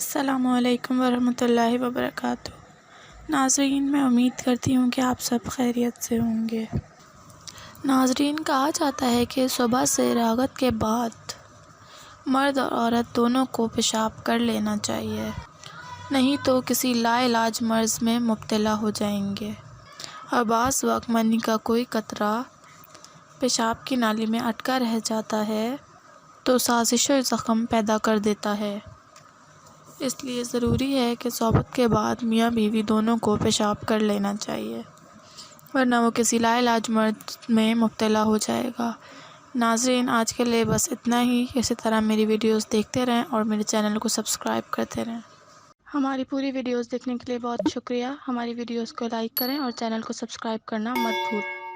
السلام علیکم ورحمۃ اللہ وبرکاتہ۔ ناظرین، میں امید کرتی ہوں کہ آپ سب خیریت سے ہوں گے۔ ناظرین، کہا جاتا ہے کہ صبح سے راغت کے بعد مرد اور عورت دونوں کو پیشاب کر لینا چاہیے، نہیں تو کسی لا علاج مرض میں مبتلا ہو جائیں گے، اور بعض وقت منی کا کوئی قطرہ پیشاب کی نالی میں اٹکا رہ جاتا ہے تو سازش و زخم پیدا کر دیتا ہے۔ اس لیے ضروری ہے کہ صحبت کے بعد میاں بیوی دونوں کو پیشاب کر لینا چاہیے، ورنہ وہ کسی لا علاج مرض میں مبتلا ہو جائے گا۔ ناظرین، آج کے لیے بس اتنا ہی۔ اسی طرح میری ویڈیوز دیکھتے رہیں اور میرے چینل کو سبسکرائب کرتے رہیں۔ ہماری پوری ویڈیوز دیکھنے کے لیے بہت شکریہ۔ ہماری ویڈیوز کو لائک کریں اور چینل کو سبسکرائب کرنا مت بھولیں۔